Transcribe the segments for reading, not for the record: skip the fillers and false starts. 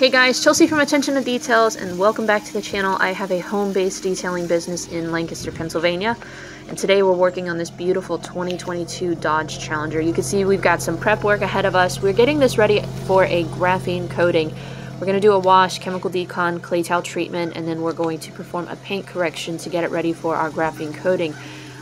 Hey guys, Chelsea from Attention to Details, and welcome back to the channel. I have a home-based detailing business in Lancaster, Pennsylvania, and today we're working on this beautiful 2022 Dodge Challenger. You can see we've got some prep work ahead of us. We're getting this ready for a graphene coating. We're going to do a wash, chemical decon, clay towel treatment, and then we're going to perform a paint correction to get it ready for our graphene coating.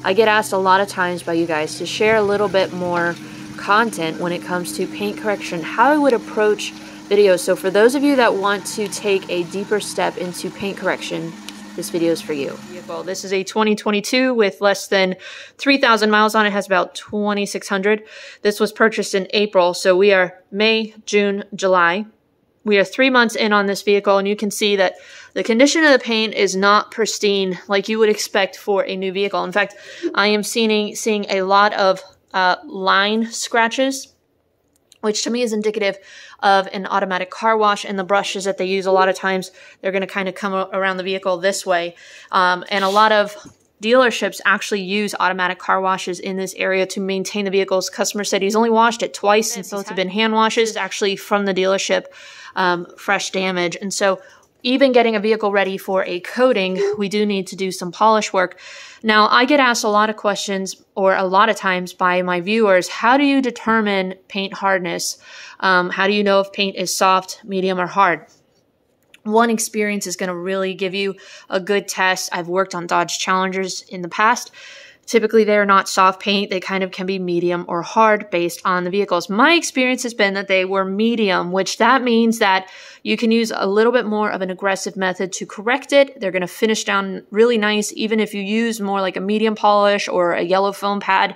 I get asked a lot of times by you guys to share a little bit more content when it comes to paint correction, how I would approach videos. So for those of you that want to take a deeper step into paint correction, this video is for you. Well, this is a 2022 with less than 3,000 miles on it. It has about 2,600. This was purchased in April, so we are May, June, July. We are 3 months in on this vehicle, and you can see that the condition of the paint is not pristine like you would expect for a new vehicle. In fact, I am seeing a lot of line scratches, which to me is indicative of an automatic car wash, and the brushes that they use a lot of times, they're going to kind of come around the vehicle this way. And a lot of dealerships actually use automatic car washes in this area to maintain the vehicles. Customer said he's only washed it twice, and so it's been hand washes actually from the dealership, fresh damage. And so even getting a vehicle ready for a coating, we do need to do some polish work. Now, I get asked a lot of questions, or a lot of times by my viewers, how do you determine paint hardness? How do you know if paint is soft, medium, or hard? One experience is going to really give you a good test. I've worked on Dodge Challengers in the past. Typically, they're not soft paint. They kind of can be medium or hard based on the vehicles. My experience has been that they were medium, which that means that you can use a little bit more of an aggressive method to correct it. They're going to finish down really nice. Even if you use more like a medium polish or a yellow foam pad,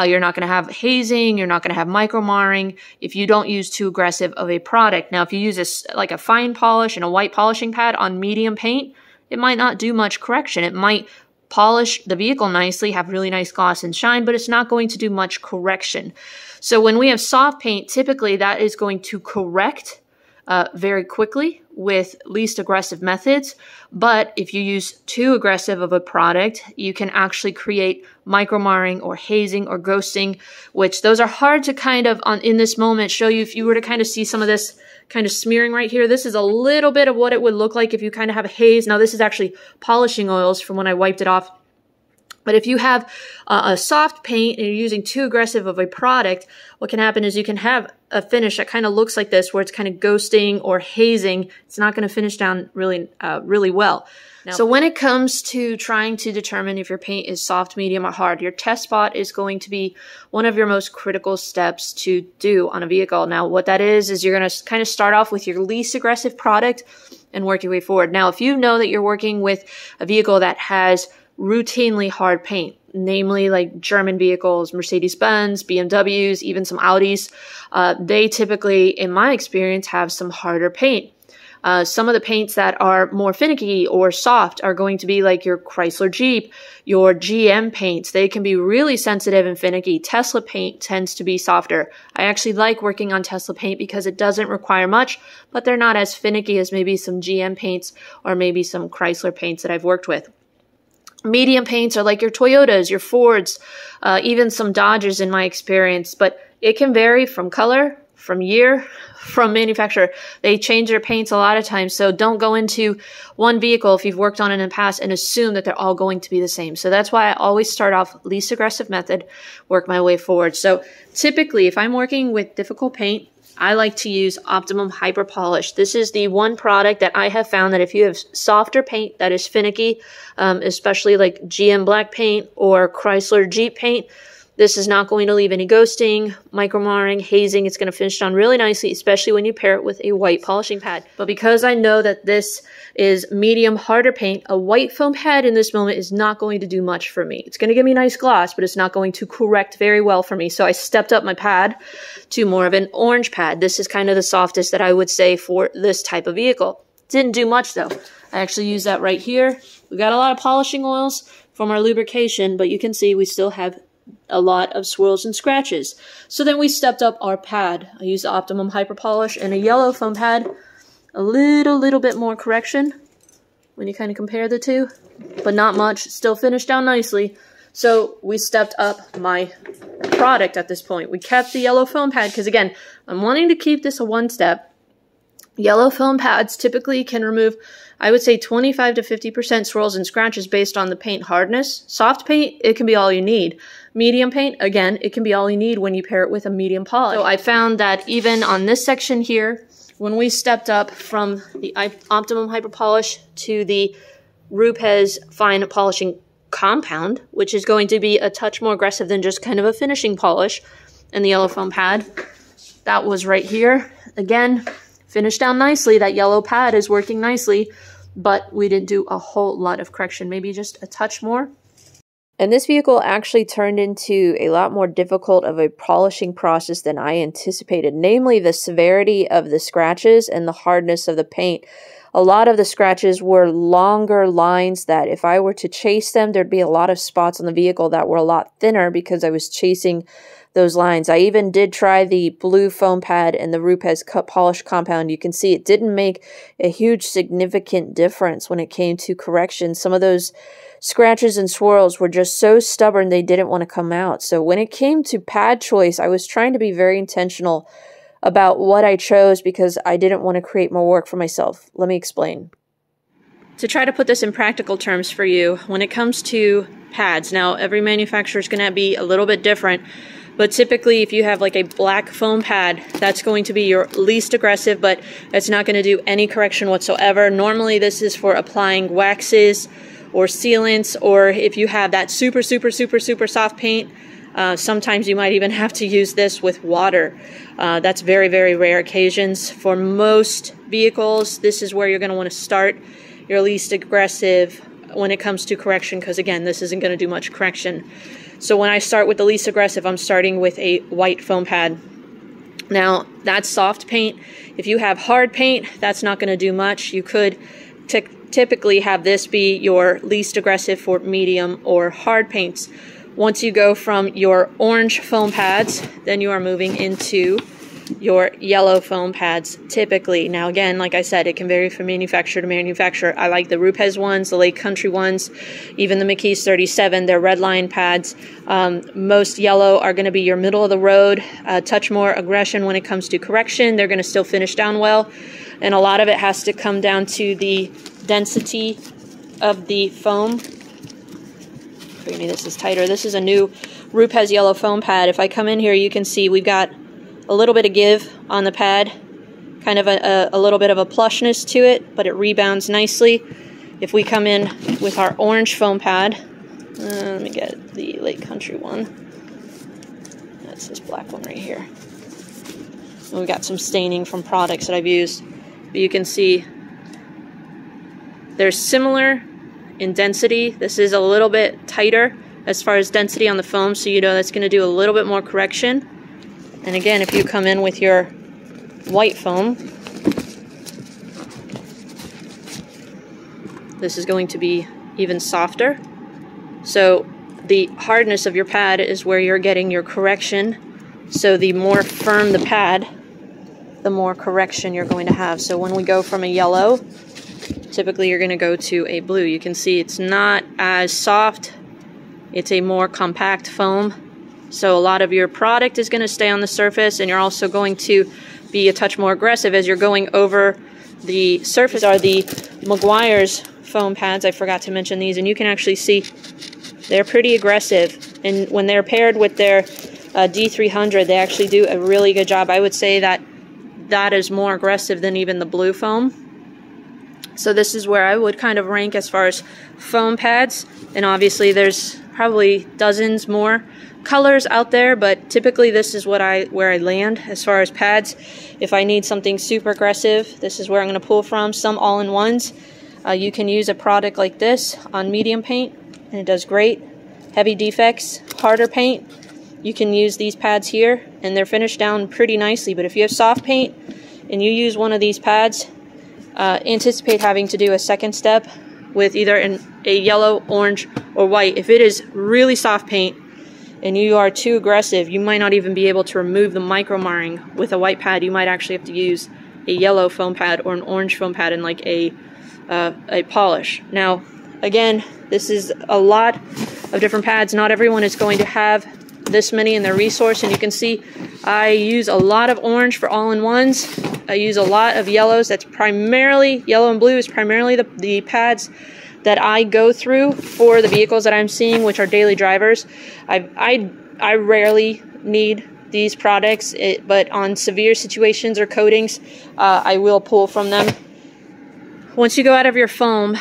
you're not going to have hazing. You're not going to have micro marring if you don't use too aggressive of a product. Now, if you use like a fine polish and a white polishing pad on medium paint, it might not do much correction. It might polish the vehicle nicely, have really nice gloss and shine, but it's not going to do much correction. So when we have soft paint, typically that is going to correct very quickly with least aggressive methods. But if you use too aggressive of a product, you can actually create micro marring or hazing or ghosting, which those are hard to kind of in this moment show you. If you were to kind of see some of this kind of smearing right here, this is a little bit of what it would look like if you kind of have a haze. Now this is actually polishing oils from when I wiped it off. But if you have a soft paint and you're using too aggressive of a product, what can happen is you can have a finish that kind of looks like this, where it's kind of ghosting or hazing. It's not going to finish down really well. Now, so when it comes to trying to determine if your paint is soft, medium, or hard, your test spot is going to be one of your most critical steps to do on a vehicle. Now, what that is you're going to kind of start off with your least aggressive product and work your way forward. Now, if you know that you're working with a vehicle that has routinely hard paint, namely like German vehicles, Mercedes-Benz, BMWs, even some Audis, they typically, in my experience, have some harder paint. Some of the paints that are more finicky or soft are going to be like your Chrysler Jeep, your GM paints. They can be really sensitive and finicky. Tesla paint tends to be softer. I actually like working on Tesla paint because it doesn't require much, but they're not as finicky as maybe some GM paints or maybe some Chrysler paints that I've worked with. Medium paints are like your Toyotas, your Fords, even some Dodges in my experience, but it can vary from color, from year, from manufacturer. They change their paints a lot of times, so don't go into one vehicle if you've worked on it in the past and assume that they're all going to be the same. So that's why I always start off least aggressive method, work my way forward. So typically, if I'm working with difficult paint, I like to use Optimum Hyper Polish. This is the one product that I have found that if you have softer paint that is finicky, especially like GM black paint or Chrysler Jeep paint, this is not going to leave any ghosting, micro marring, hazing. It's going to finish down really nicely, especially when you pair it with a white polishing pad. But because I know that this is medium, harder paint, a white foam pad in this moment is not going to do much for me. It's going to give me nice gloss, but it's not going to correct very well for me. So I stepped up my pad to more of an orange pad. This is kind of the softest that I would say for this type of vehicle. Didn't do much though. I actually use that right here. We got a lot of polishing oils from our lubrication, but you can see we still have a lot of swirls and scratches. So then we stepped up our pad. I used the Optimum Hyper Polish and a yellow foam pad. A little bit more correction when you kind of compare the two, but not much. Still finished down nicely. So we stepped up my product at this point. We kept the yellow foam pad because, again, I'm wanting to keep this a one step. Yellow foam pads typically can remove, I would say, 25 to 50% swirls and scratches based on the paint hardness. Soft paint, it can be all you need. Medium paint, again, it can be all you need when you pair it with a medium polish. So I found that even on this section here, when we stepped up from the Optimum Hyper Polish to the Rupes Fine Polishing Compound, which is going to be a touch more aggressive than just kind of a finishing polish, and the yellow foam pad, that was right here. Again, finished down nicely. That yellow pad is working nicely, but we didn't do a whole lot of correction, maybe just a touch more. And this vehicle actually turned into a lot more difficult of a polishing process than I anticipated, namely the severity of the scratches and the hardness of the paint. A lot of the scratches were longer lines that if I were to chase them, there'd be a lot of spots on the vehicle that were a lot thinner because I was chasing those lines. I even did try the blue foam pad and the Rupes Polish Compound. You can see it didn't make a huge significant difference when it came to correction. Some of those scratches and swirls were just so stubborn they didn't want to come out. So when it came to pad choice, I was trying to be very intentional about what I chose because I didn't want to create more work for myself. Let me explain. To try to put this in practical terms for you, when it comes to pads, now every manufacturer is going to be a little bit different, but typically if you have like a black foam pad, that's going to be your least aggressive, but it's not going to do any correction whatsoever. Normally this is for applying waxes or sealants, or if you have that super soft paint, sometimes you might even have to use this with water. That's very, very rare occasions. For most vehicles, this is where you're going to want to start your least aggressive when it comes to correction, because again, this isn't going to do much correction. So when I start with the least aggressive, I'm starting with a white foam pad. Now, that's soft paint. If you have hard paint, that's not going to do much. You could typically have this be your least aggressive for medium or hard paints. Once you go from your orange foam pads, then you are moving into your yellow foam pads typically. Now again, like I said, it can vary from manufacturer to manufacturer. I like the Rupes ones, the Lake Country ones, even the McKees 37, they're red line pads. Most yellow are going to be your middle of the road, touch more aggression when it comes to correction. They're going to still finish down well, and a lot of it has to come down to the density of the foam. Forgive me, this is tighter. This is a new Rupes yellow foam pad. If I come in here, you can see we've got a little bit of give on the pad, kind of a little bit of a plushness to it, but it rebounds nicely. If we come in with our orange foam pad, let me get the Lake Country one. That's this black one right here. And we've got some staining from products that I've used. But you can see they're similar in density. This is a little bit tighter as far as density on the foam, so you know that's going to do a little bit more correction. And again, if you come in with your white foam, this is going to be even softer. So the hardness of your pad is where you're getting your correction. So the more firm the pad, the more correction you're going to have. So when we go from a yellow, typically you're going to go to a blue. You can see it's not as soft. It's a more compact foam. So a lot of your product is going to stay on the surface, and you're also going to be a touch more aggressive as you're going over the surface. Are the Meguiar's foam pads. I forgot to mention these, and you can actually see they're pretty aggressive. And when they're paired with their D300, they actually do a really good job. I would say that that is more aggressive than even the blue foam. So this is where I would kind of rank as far as foam pads, and obviously there's probably dozens more colors out there, but typically this is where I land as far as pads. If I need something super aggressive, this is where I'm going to pull from. Some all-in-ones. You can use a product like this on medium paint, and it does great. Heavy defects, harder paint, you can use these pads here, and they're finished down pretty nicely. But if you have soft paint and you use one of these pads, anticipate having to do a second step with either a yellow, orange, or white. If it is really soft paint and you are too aggressive, you might not even be able to remove the micro marring with a white pad. You might actually have to use a yellow foam pad or an orange foam pad in like a polish. Now, again, this is a lot of different pads. Not everyone is going to have this many in their resource, and you can see I use a lot of orange for all-in-ones. I use a lot of yellows. That's primarily, yellow and blue is primarily the pads that I go through for the vehicles that I'm seeing, which are daily drivers. I rarely need these products, but on severe situations or coatings, I will pull from them. Once you go out of your foam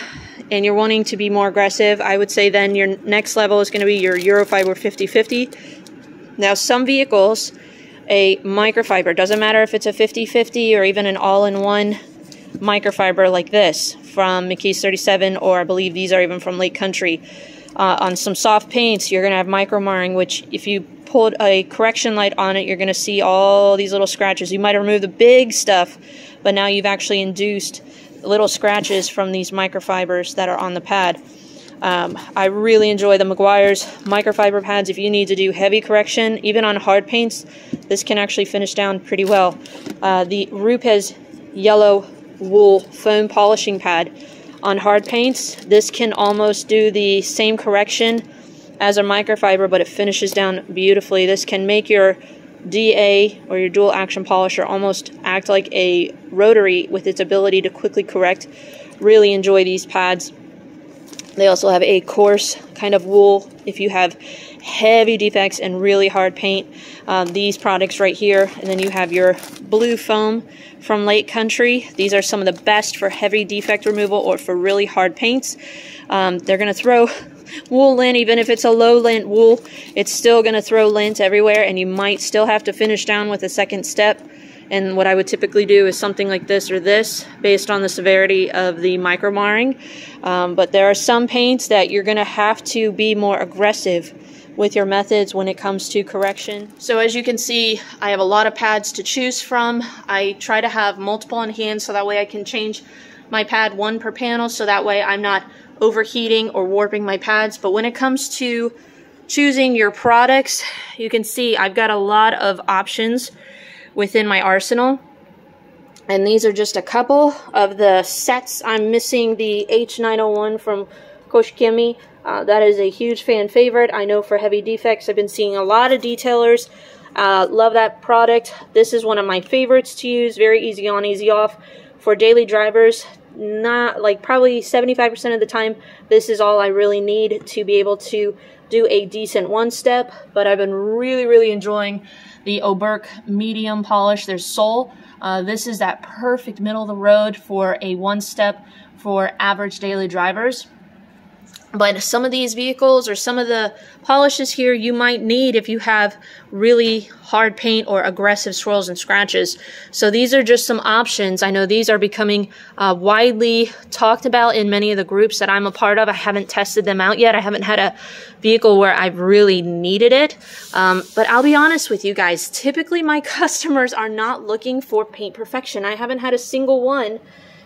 and you're wanting to be more aggressive, I would say then your next level is going to be your Eurofiber 50/50. Now, some vehicles, a microfiber, doesn't matter if it's a 50/50 or even an all-in-one microfiber like this from McKee's 37, or I believe these are even from Lake Country. On some soft paints, you're going to have micro marring, which if you pulled a correction light on it, you're going to see all these little scratches. You might remove the big stuff, but now you've actually induced little scratches from these microfibers that are on the pad. I really enjoy the Meguiar's microfiber pads. If you need to do heavy correction, even on hard paints, this can actually finish down pretty well. The Rupes yellow wool foam polishing pad on hard paints, this can almost do the same correction as a microfiber, but it finishes down beautifully. This can make your DA or your dual action polisher almost act like a rotary with its ability to quickly correct. Really enjoy these pads. They also have a coarse kind of wool if you have heavy defects and really hard paint. These products right here, and then you have your blue foam from Lake Country. These are some of the best for heavy defect removal or for really hard paints. They're going to throw wool lint, even if it's a low lint wool, it's still going to throw lint everywhere, and you might still have to finish down with a second step. And what I would typically do is something like this or this, based on the severity of the micro marring. But there are some paints that you're going to have to be more aggressive with your methods when it comes to correction. So as you can see, I have a lot of pads to choose from. I try to have multiple on hand so that way I can change my pad one per panel, so that way I'm not overheating or warping my pads. But when it comes to choosing your products, you can see I've got a lot of options within my arsenal, and these are just a couple of the sets. I'm missing the H901 from Koshikemi. That is a huge fan favorite. I know for heavy defects, I've been seeing a lot of detailers love that product. This is one of my favorites to use. Very easy on, easy off for daily drivers. Not like probably 75% of the time, this is all I really need to be able to do a decent one step. But I've been really enjoying the Oberk medium polish. There's Sol. This is that perfect middle of the road for a one step for average daily drivers. But some of these vehicles or some of the polishes here you might need if you have really hard paint or aggressive swirls and scratches. So these are just some options. I know these are becoming widely talked about in many of the groups that I'm a part of. I haven't tested them out yet. I haven't had a vehicle where I've really needed it. But I'll be honest with you guys, typically my customers are not looking for paint perfection. I haven't had a single one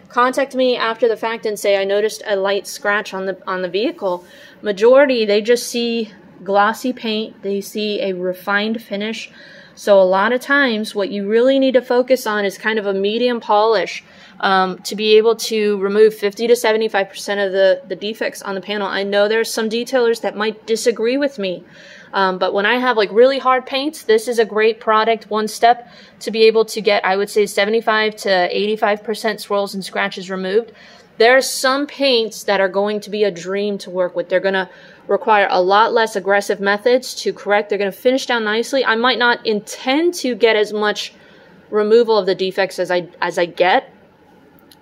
contact me after the fact and say, I noticed a light scratch on the vehicle. Majority, they just see glossy paint, they see a refined finish. So a lot of times what you really need to focus on is kind of a medium polish to be able to remove 50 to 75% of the defects on the panel. I know there's some detailers that might disagree with me. But when I have like really hard paints, this is a great product, one step, to be able to get, I would say, 75 to 85% swirls and scratches removed. There are some paints that are going to be a dream to work with. They're going to require a lot less aggressive methods to correct. They're going to finish down nicely. I might not intend to get as much removal of the defects as I get,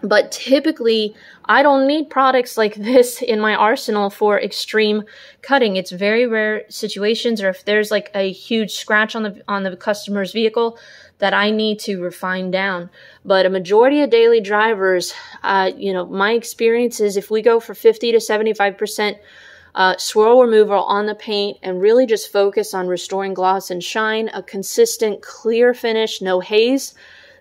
but typically I don't need products like this in my arsenal for extreme cutting. It's very rare situations, or if there's like a huge scratch on the customer's vehicle, that I need to refine down. But a majority of daily drivers, my experience is if we go for 50 to 75% swirl removal on the paint and really just focus on restoring gloss and shine, a consistent clear finish, no haze,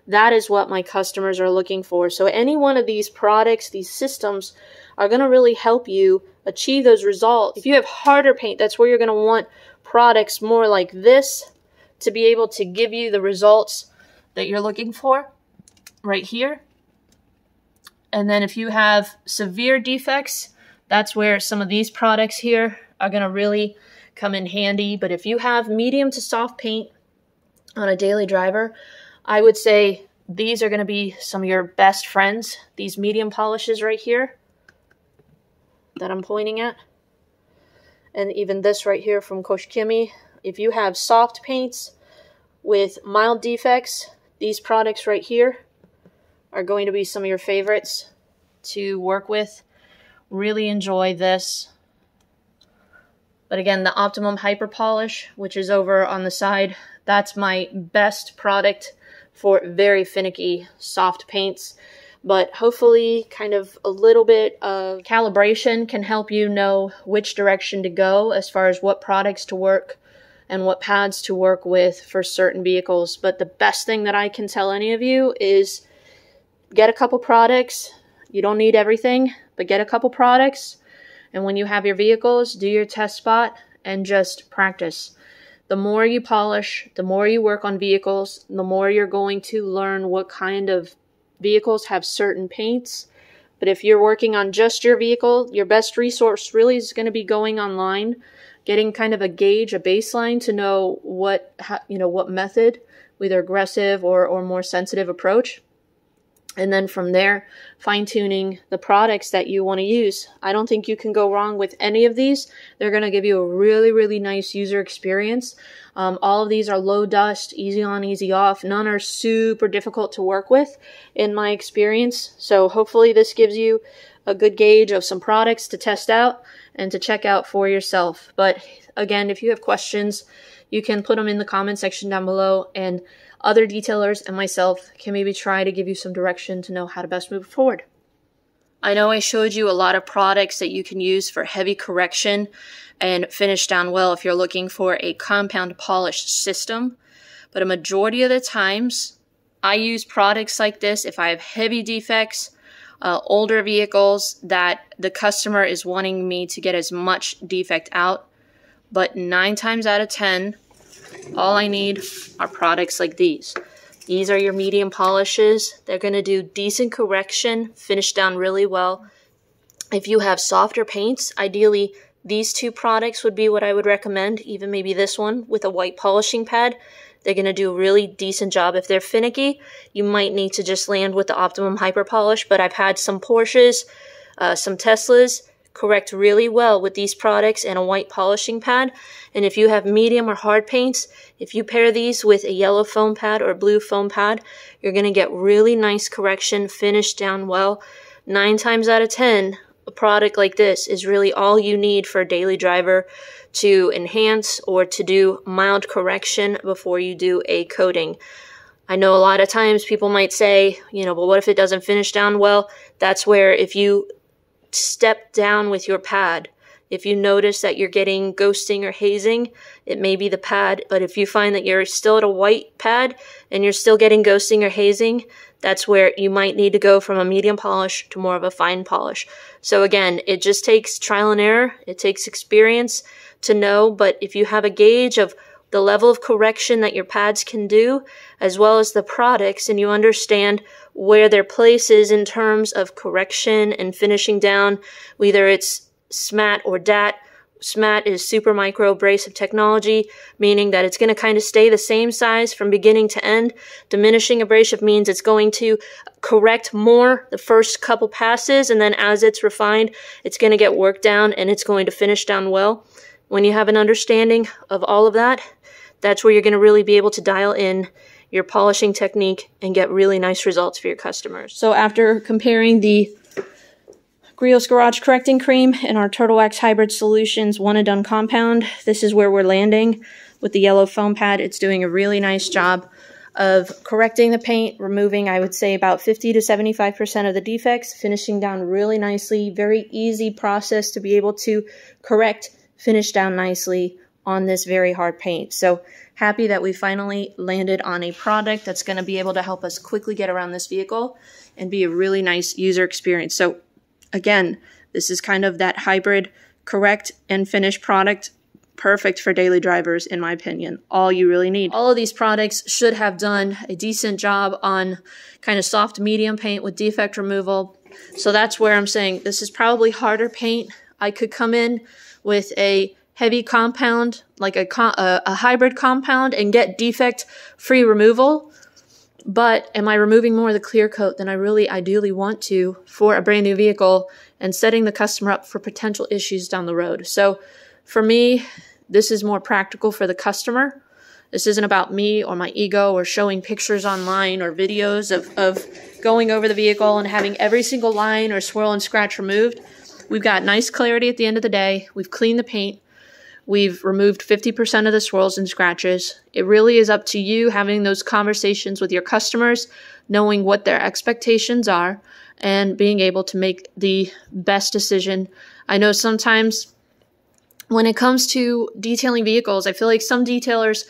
that is what my customers are looking for. So any one of these products, these systems, are going to really help you achieve those results. If you have harder paint, that's where you're going to want products more like this to be able to give you the results that you're looking for right here. And then if you have severe defects, that's where some of these products here are going to really come in handy. But if you have medium to soft paint on a daily driver, I would say these are going to be some of your best friends. These medium polishes right here that I'm pointing at. And even this right here from Koshikemi. If you have soft paints with mild defects, these products right here are going to be some of your favorites to work with. Really enjoy this. But again, the Optimum Hyper Polish, which is over on the side, that's my best product for very finicky soft paints. But hopefully kind of a little bit of calibration can help you know which direction to go as far as what products to work and what pads to work with for certain vehicles. But the best thing that I can tell any of you is get a couple products. You don't need everything, but get a couple products. And when you have your vehicles, do your test spot and just practice. The more you polish, the more you work on vehicles, the more you're going to learn what kind of vehicles have certain paints. But if you're working on just your vehicle, your best resource really is going to be going online, getting kind of a gauge, a baseline to know what method, either aggressive or more sensitive approach. And then from there, fine-tuning the products that you want to use. I don't think you can go wrong with any of these. They're going to give you a really, really nice user experience. All of these are low dust, easy on, easy off. None are super difficult to work with in my experience. So hopefully this gives you a good gauge of some products to test out and to check out for yourself. But again, if you have questions, you can put them in the comment section down below, and other detailers and myself can maybe try to give you some direction to know how to best move forward. I know I showed you a lot of products that you can use for heavy correction and finish down well if you're looking for a compound polished system, but a majority of the times I use products like this if I have heavy defects, older vehicles that the customer is wanting me to get as much defect out. But 9 times out of 10, all I need are products like these. These are your medium polishes. They're going to do decent correction, finish down really well. If you have softer paints, ideally these 2 products would be what I would recommend, even maybe this one with a white polishing pad. They're going to do a really decent job. If they're finicky, you might need to just land with the Optimum Hyper Polish, but I've had some Porsches, some Teslas, correct really well with these products and a white polishing pad. And if you have medium or hard paints, if you pair these with a yellow foam pad or blue foam pad, you're going to get really nice correction, finish down well. 9 times out of 10, a product like this is really all you need for a daily driver to enhance or to do mild correction before you do a coating. I know a lot of times people might say, but what if it doesn't finish down well? That's where if you step down with your pad, if you notice that you're getting ghosting or hazing, it may be the pad. But if you find that you're still at a white pad and you're still getting ghosting or hazing, that's where you might need to go from a medium polish to more of a fine polish. So again, it just takes trial and error. It takes experience to know. But if you have a gauge of the level of correction that your pads can do, as well as the products, and you understand where their place is in terms of correction and finishing down, whether it's SMAT or DAT. SMAT is super micro abrasive technology, meaning that it's going to kind of stay the same size from beginning to end. Diminishing abrasive means it's going to correct more the first couple passes, and then as it's refined, it's going to get worked down and it's going to finish down well. When you have an understanding of all of that, that's where you're going to really be able to dial in your polishing technique and get really nice results for your customers. So after comparing the Griot's Garage Correcting Cream and our Turtle Wax Hybrid Solutions One and Done Compound, this is where we're landing with the yellow foam pad. It's doing a really nice job of correcting the paint, removing, I would say, about 50 to 75% of the defects, finishing down really nicely. Very easy process to be able to correct, finish down nicely on this very hard paint. So happy that we finally landed on a product that's going to be able to help us quickly get around this vehicle and be a really nice user experience. So again, this is kind of that hybrid correct and finish product, perfect for daily drivers, in my opinion. All you really need. All of these products should have done a decent job on kind of soft medium paint with defect removal. So that's where I'm saying this is probably harder paint. I could come in with a heavy compound, like a hybrid compound, and get defect-free removal. But am I removing more of the clear coat than I really ideally want to for a brand new vehicle and setting the customer up for potential issues down the road? So for me, this is more practical for the customer. This isn't about me or my ego or showing pictures online or videos of going over the vehicle and having every single line or swirl and scratch removed. We've got nice clarity at the end of the day. We've cleaned the paint. We've removed 50% of the swirls and scratches. It really is up to you having those conversations with your customers, knowing what their expectations are, and being able to make the best decision. I know sometimes when it comes to detailing vehicles, I feel like some detailers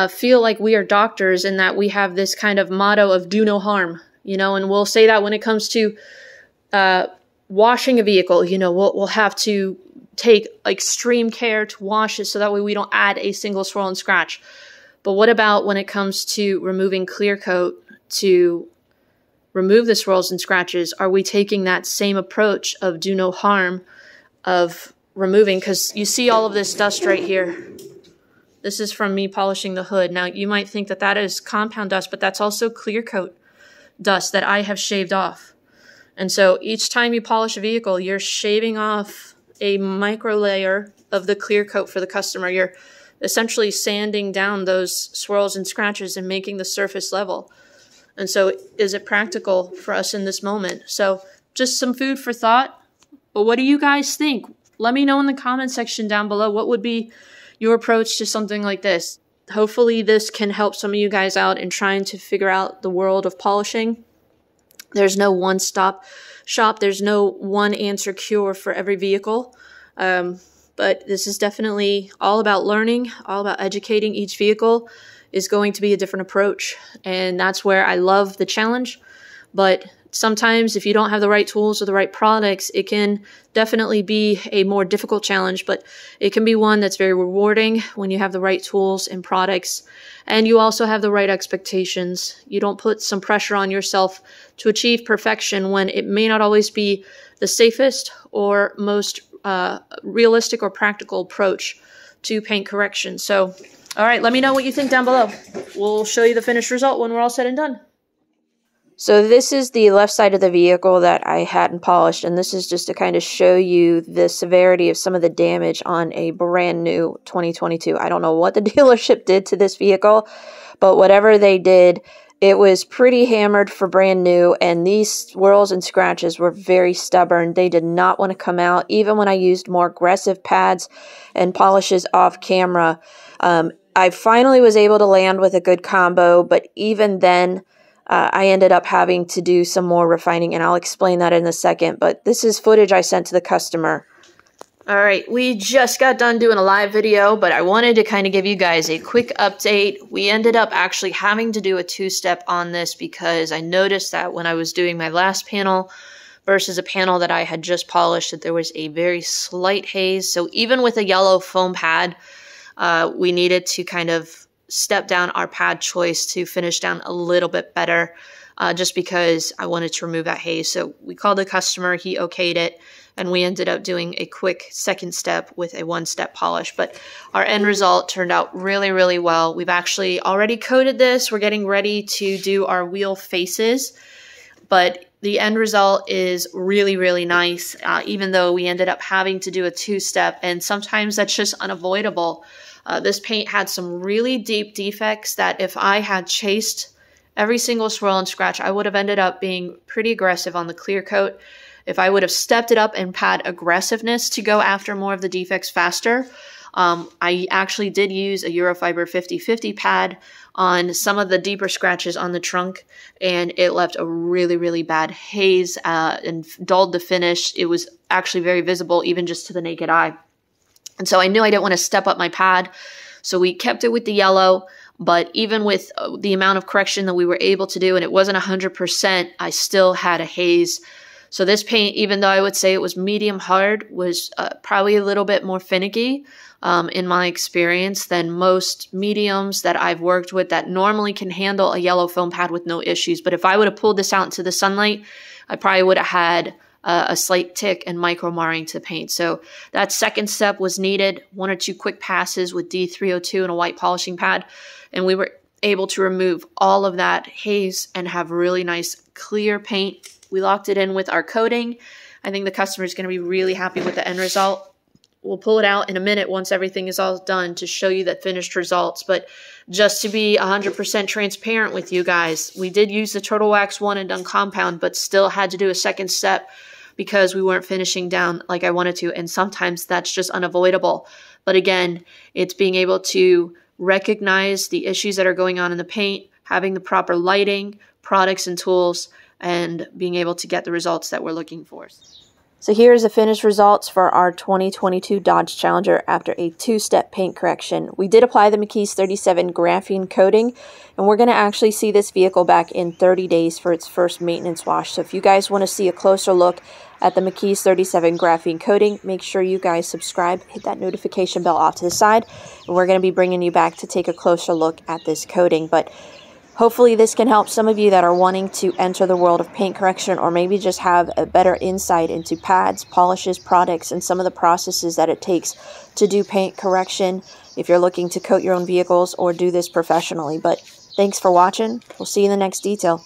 feel like we are doctors and that we have this kind of motto of do no harm, and we'll say that when it comes to washing a vehicle, we'll have to take extreme care to wash it so that way we don't add a single swirl and scratch. But what about when it comes to removing clear coat to remove the swirls and scratches? Are we taking that same approach of do no harm of removing? Because you see all of this dust right here. This is from me polishing the hood. Now, you might think that that is compound dust, but that's also clear coat dust that I have shaved off. And so each time you polish a vehicle, you're shaving off a micro layer of the clear coat for the customer. You're essentially sanding down those swirls and scratches and making the surface level. And so is it practical for us in this moment? So just some food for thought. But what do you guys think? Let me know in the comment section down below. What would be your approach to something like this? Hopefully this can help some of you guys out in trying to figure out the world of polishing. There's no one-stop shop. There's no one answer cure for every vehicle. But this is definitely all about learning, all about educating. Each vehicle is going to be a different approach. And that's where I love the challenge. But sometimes if you don't have the right tools or the right products, it can definitely be a more difficult challenge, but it can be one that's very rewarding when you have the right tools and products, and you also have the right expectations. You don't put some pressure on yourself to achieve perfection when it may not always be the safest or most realistic or practical approach to paint correction. So, all right, let me know what you think down below. We'll show you the finished result when we're all said and done. So this is the left side of the vehicle that I hadn't polished, and this is just to kind of show you the severity of some of the damage on a brand new 2022. I don't know what the dealership did to this vehicle, but whatever they did, it was pretty hammered for brand new, and these swirls and scratches were very stubborn. They did not want to come out, even when I used more aggressive pads and polishes off camera. I finally was able to land with a good combo, but even then, I ended up having to do some more refining, and I'll explain that in a second, but this is footage I sent to the customer. All right, we just got done doing a live video, but I wanted to kind of give you guys a quick update. We ended up actually having to do a two-step on this because I noticed that when I was doing my last panel versus a panel that I had just polished, that there was a very slight haze. So even with a yellow foam pad, we needed to kind of step down our pad choice to finish down a little bit better, just because I wanted to remove that haze. So we called the customer, he okayed it, and we ended up doing a quick second step with a one-step polish. But our end result turned out really, really well. We've actually already coated this. We're getting ready to do our wheel faces, but the end result is really, really nice, even though we ended up having to do a two-step, and sometimes that's just unavoidable. This paint had some really deep defects that if I had chased every single swirl and scratch, I would have ended up being pretty aggressive on the clear coat. If I would have stepped it up and pad aggressiveness to go after more of the defects faster, I actually did use a Eurofiber 50/50 pad on some of the deeper scratches on the trunk, and it left a really, really bad haze and dulled the finish. It was actually very visible even just to the naked eye. And so I knew I didn't want to step up my pad, so we kept it with the yellow. But even with the amount of correction that we were able to do, and it wasn't 100%, I still had a haze. So this paint, even though I would say it was medium hard, was probably a little bit more finicky in my experience than most mediums that I've worked with that normally can handle a yellow foam pad with no issues. But if I would have pulled this out into the sunlight, I probably would have had a slight tick and micro marring to paint. So that second step was needed, 1 or 2 quick passes with D302 and a white polishing pad, and we were able to remove all of that haze and have really nice clear paint. We locked it in with our coating. I think the customer is going to be really happy with the end result. We'll pull it out in a minute once everything is all done to show you the finished results. But just to be 100% transparent with you guys, we did use the Turtle Wax One and Done compound, but still had to do a second step because we weren't finishing down like I wanted to. And sometimes that's just unavoidable. But again, it's being able to recognize the issues that are going on in the paint, having the proper lighting, products and tools, and being able to get the results that we're looking for. So here's the finished results for our 2022 Dodge Challenger after a two-step paint correction. We did apply the McKees 37 graphene coating, and we're going to actually see this vehicle back in 30 days for its first maintenance wash. So if you guys want to see a closer look at the McKees 37 graphene coating, make sure you guys subscribe, hit that notification bell off to the side, and we're going to be bringing you back to take a closer look at this coating. But hopefully this can help some of you that are wanting to enter the world of paint correction, or maybe just have a better insight into pads, polishes, products, and some of the processes that it takes to do paint correction if you're looking to coat your own vehicles or do this professionally. But thanks for watching. We'll see you in the next detail.